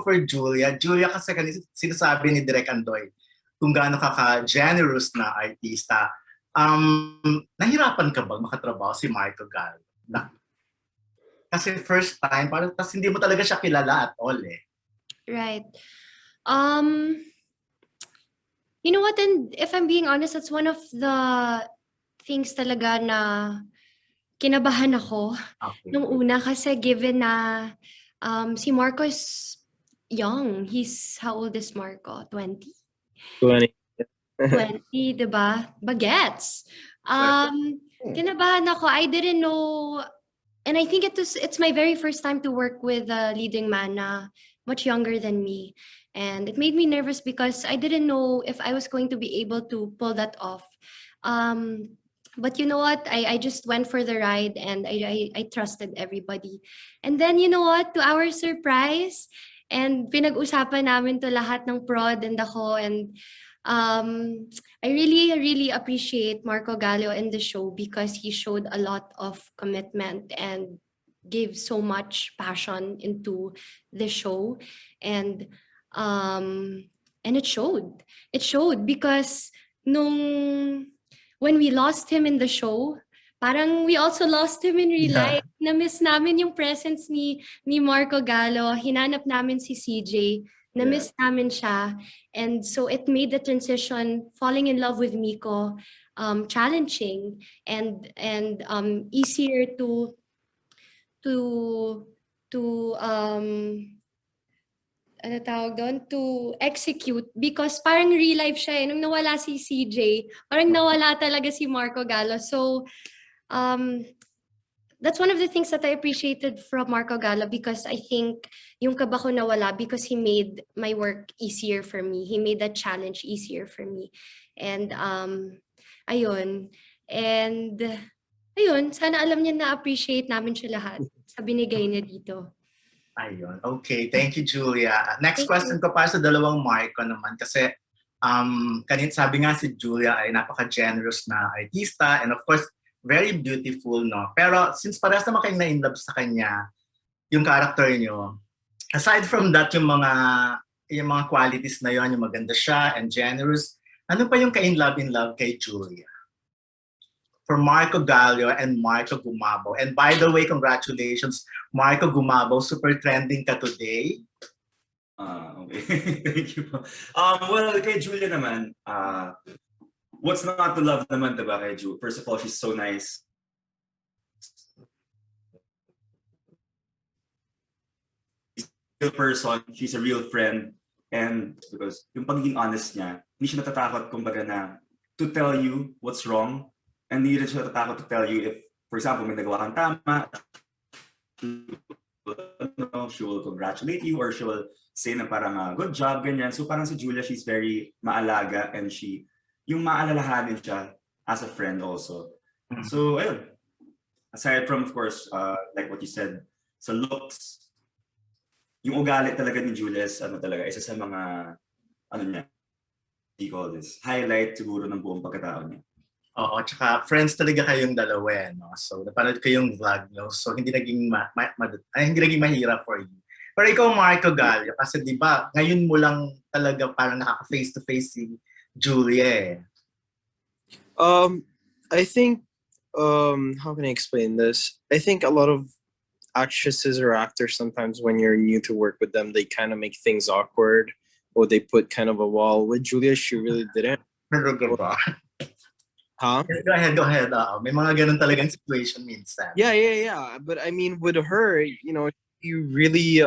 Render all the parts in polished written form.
for Julia. Julia kasi sinasabi ni Direk Andoy kung gaano ka-generous na artista. Nahirapan ka ba makatrabaho si Marco Gallo? Kasi first time, parang tas hindi mo talaga siya kilala at all eh. Right. You know what, and if I'm being honest, that's one of the things talaga na kinabahan ako nung una kasi given na si Marco is young. He's, how old is Marco? 20? 20. 20, diba? Bagets. Kinabahan ako. I didn't know, and I think it's my very first time to work with a leading man na much younger than me. And it made me nervous because I didn't know if I was going to be able to pull that off. But you know what? I just went for the ride and I trusted everybody. And then you know what? To our surprise, and pinag-usapan namin to lahat ng prod and ako, and I really appreciate Marco Gallo in the show because he showed a lot of commitment and gave so much passion into the show, and it showed. It showed because when we lost him in the show, parang we also lost him in real life. Na-miss namin yung presence ni Marco Gallo. Hinanap namin si CJ. Na-miss namin siya. And so it made the transition, falling in love with Miko, challenging and easier to ano tawag doon, to execute because parang real life siya eh. Nung nawala si CJ, parang nawala talaga si Marco Gallo. So, that's one of the things that I appreciated from Marco Gallo because I think yung kaba ko nawala because he made my work easier for me. He made that challenge easier for me. And, ayun. And, ayun, sana alam niya na appreciate namin siya lahat sa binigay niya dito. Ayun. Okay, thank you, Julia. Next question ko para sa dalawang Marco naman kasi sabi nga si Julia ay napaka-generous na artista and of course, very beautiful, no? Pero since parehas naman kayo na-inlove sa kanya, yung character niyo, aside from that, yung mga qualities na yon, yung maganda siya and generous, ano pa yung ka-in-love kay Julia? For Marco Gallo and Marco Gumabao. And by the way, congratulations, Marco Gumabao, super trending ka today. Okay. Thank you po. Well, kay Julia naman, what's not to love naman, diba, kay Julia? First of all, she's so nice. She's a real person, she's a real friend, and because yung pagiging honest niya, hindi siya natatakot, kumbaga na, to tell you what's wrong, and hindi rin siya natatakot to tell you if, for example, may nagawa kang tama, she will congratulate you or she will say na parang good job, ganyan. So parang si Julia, she's very maalaga and yung maalalahanin siya as a friend also. So ayun, aside from of course, like what you said, sa looks, yung ugali talaga ni Julia is talaga, isa sa mga, niya, what call this, highlight siguro ng buong pagkatao niya. Oo, tsaka friends talaga kayong dalawa, no? So, napanood ko yung vlog, no? So, hindi naging mahirap for you. Pero ikaw, Marco Gallo, kasi di ba, ngayon mo lang talaga parang nakaka-face-to-face si Julia. I think, how can I explain this? I think a lot of actresses or actors, sometimes when you're new to work with them, they kind of make things awkward or they put kind of a wall. With Julia, she really didn't. Huh? Go ahead. May mga ganun talagang situation minsan. Yeah. But I mean, with her, you know, you really,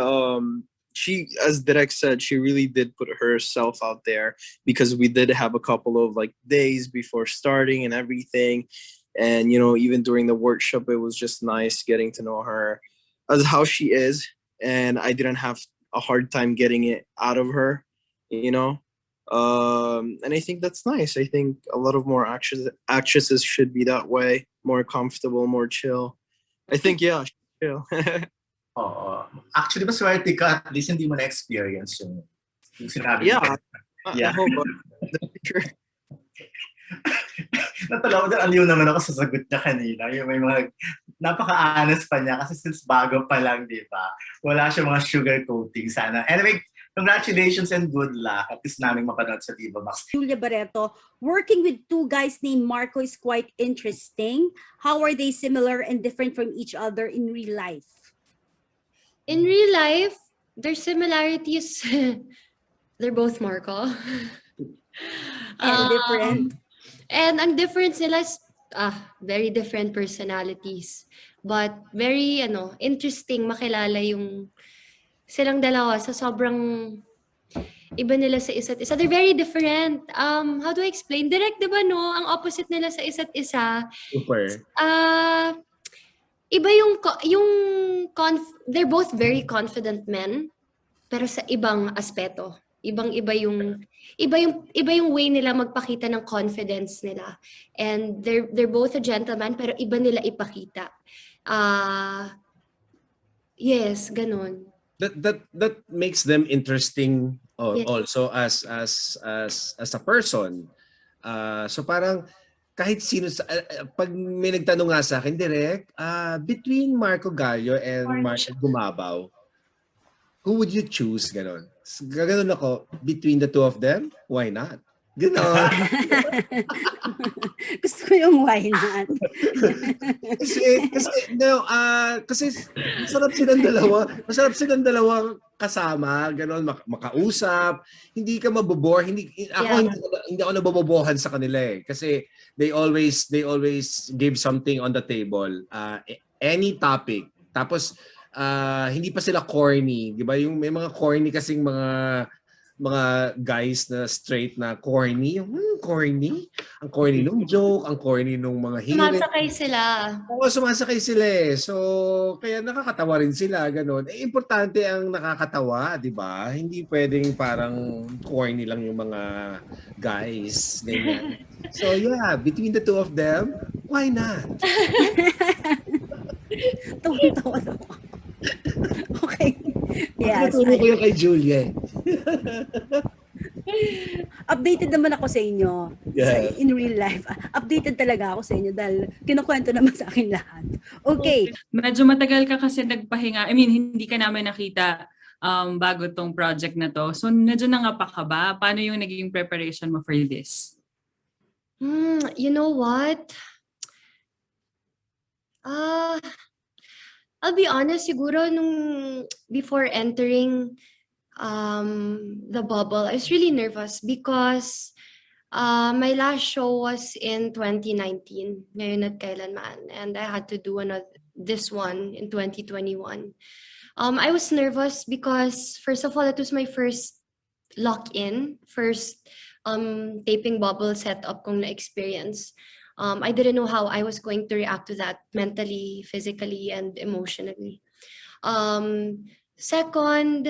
she, as Derek said, she really did put herself out there because we did have a couple of like days before starting and everything. And, you know, even during the workshop, it was just nice getting to know her as how she is. And I didn't have a hard time getting it out of her, you know. And I think that's nice. I think a lot of more actresses should be that way, more comfortable, more chill. I think, yeah, chill. Actually, maswerte ka, at least hindi mo na-experience yung sinabi. Yeah. I hope. Natalaw din, aliw naman ako sa sagot niya kanina. Yung may mga, napaka-honest pa niya kasi since bago pa lang, di ba? Wala siya mga sugar coating sana. Anyway, congratulations and good luck. At least namin mapanood sa Vivamax. Julia Barretto, working with two guys named Marco is quite interesting. How are they similar and different from each other in real life? In real life, their similarities, they're both Marco. And different. And ang difference nila is very different personalities. But very interesting makilala yung silang dalawa sa sobrang iba nila sa isa't isa. They're very different. How do I explain? Direct, di ba no? Ang opposite nila sa isa't isa. Super. Iba they're both very confident men, pero sa ibang aspeto. Iba yung way nila magpakita ng confidence nila. And they're both a gentleman, pero iba nila ipakita. Yes, ganun. That makes them interesting Yes. also as a person. So parang kahit sino pag may nagtanong nga sa akin direct, between Marco Gallo and Marco Gumabao, who would you choose? Ganon. Gaganon ako, between the two of them, why not? Ganon. Gusto ko yung why not. kasi masarap silang dalawa kasama, ganon, makausap, hindi ka mabobore, hindi ako nabobobohan sa kanila eh. Kasi they always give something on the table. Any topic. Tapos hindi pa sila corny, 'di ba? Yung may mga corny kasing mga guys na straight na corny, corny. Ang corny nung joke, ang corny nung mga hirit. Sumasakay sila. Oo, sumasakay sila eh. So, kaya nakakatawa rin sila, ganun. Importante ang nakakatawa, di ba? Hindi pwedeng parang corny lang yung mga guys. Ganyan. So, yeah, between the two of them, why not? Tawa na ako. Okay. Yes. Naturo ko yung kay Julia. Updated naman ako sa inyo. Yeah. In real life. Updated talaga ako sa inyo dahil kinukwento naman sa akin lahat. Okay. Medyo matagal ka kasi nagpahinga. I mean, hindi ka namin nakita bago tong project na to. So, medyo nangapa ka ba? Paano yung naging preparation mo for this? You know what? I'll be honest, siguro before entering the bubble, I was really nervous because my last show was in 2019, ngayon at kailanman, and I had to do this one in 2021. I was nervous because, first of all, it was my first lock-in, first taping bubble setup kong na-experience. I didn't know how I was going to react to that mentally, physically, and emotionally. Second,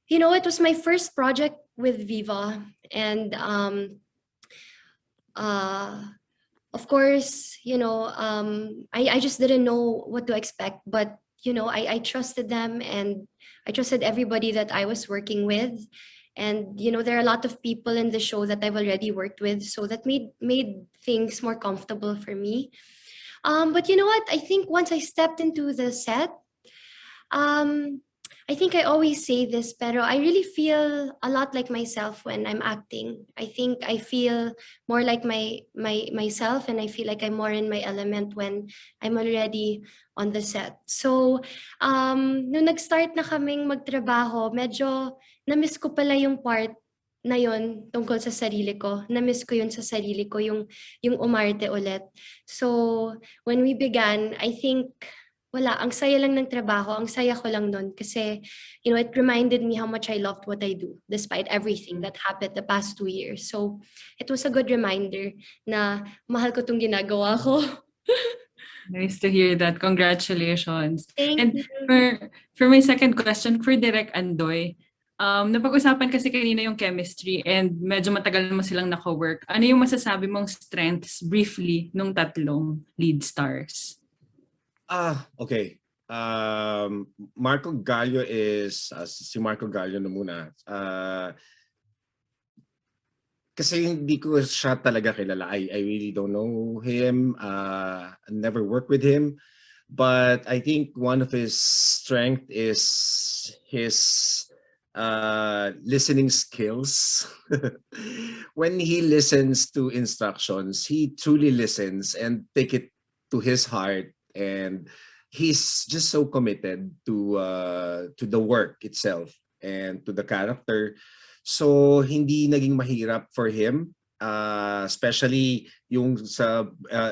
it was my first project with Viva, and of course, I just didn't know what to expect, but I trusted them, and I trusted everybody that I was working with. And there are a lot of people in the show that I've already worked with, so that made things more comfortable for me. But you know what? I think once I stepped into the set, I think I always say this, pero I really feel a lot like myself when I'm acting. I think I feel more like myself, and I feel like I'm more in my element when I'm already on the set. So, nung nag-start na kaming magtrabaho, medyo na-miss ko pala yung part na yun tungkol sa sarili ko. Na-miss ko yun sa sarili ko, yung umarte ulit. So, when we began, I think ang saya lang ng trabaho, ang saya ko lang nun kasi, it reminded me how much I loved what I do despite everything that happened the past 2 years. So, it was a good reminder na mahal ko tong ginagawa ko. Nice to hear that. Congratulations. Thank you. For my second question, for Direk Andoy, napag-usapan kasi kanina yung chemistry and medyo matagal mo silang naka-work. Ano yung masasabi mong strengths briefly nung tatlong lead stars? Okay. Marco Gallo is si Marco Gallo na muna. kasi hindi ko siya talaga kilala. I really don't know him. Never worked with him. But I think one of his strength is his listening skills. When he listens to instructions, he truly listens and take it to his heart, and he's just so committed to the work itself and to the character. So hindi naging mahirap for him, especially yung sa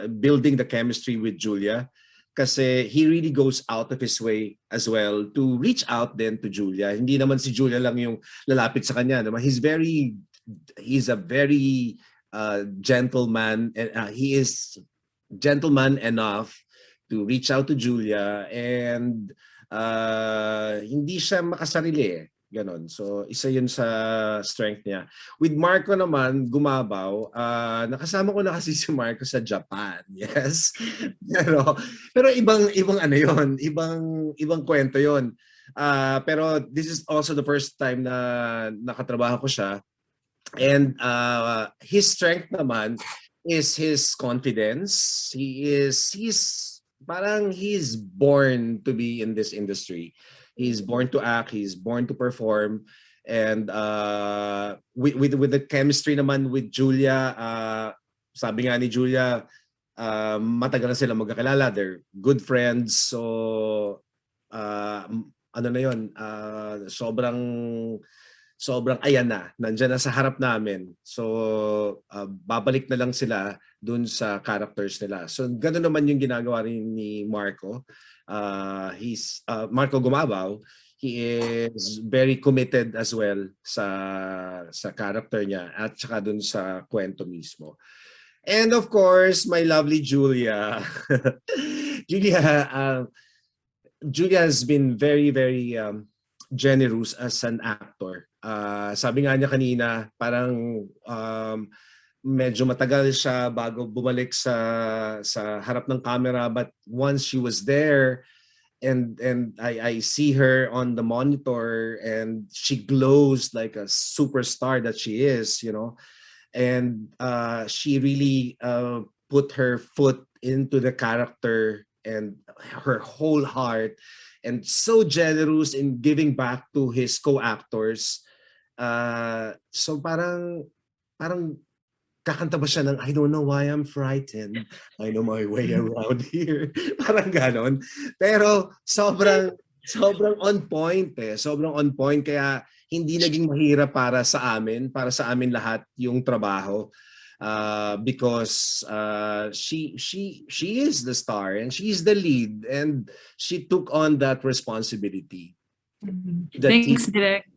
building the chemistry with Julia, kasi he really goes out of his way as well to reach out then to Julia. Hindi naman si Julia lang yung lalapit sa kanya, naman he's a very gentleman, and he is gentleman enough to reach out to Julia, and hindi siya makasarili eh. Ganon. So, isa yun sa strength niya. With Marco naman, Gumabao, nakasama ko na kasi si Marco sa Japan. Yes. pero ibang ano yun, ibang kwento yun. Pero this is also the first time na nakatrabaho ko siya. And his strength naman is his confidence. He's born to be in this industry. He's born to act, he's born to perform, and with the chemistry naman with Julia, sabi nga ni Julia, matagal na sila magkakilala, they're good friends, so ano na yun, sobrang ayan na, nandyan na sa harap namin. So, babalik na lang sila dun sa characters nila. So, gano'n naman yung ginagawa rin ni Marco. Marco Gumabao, he is very committed as well sa character niya at saka dun sa kwento mismo. And of course, my lovely Julia. Julia has been very, very generous as an actor. Sabi nga niya kanina, parang medyo matagal siya bago bumalik sa harap ng camera, but once she was there and I see her on the monitor and she glows like a superstar that she is, and she really put her foot into the character and her whole heart, and so generous in giving back to his co-actors. So parang kakanta ba siya ng I don't know why I'm frightened, I know my way around here. Parang ganon. Pero sobrang on point eh. Sobrang on point, kaya hindi naging mahirap para sa amin lahat yung trabaho. Because she is the star and she's the lead, and she took on that responsibility. Thanks, Direk.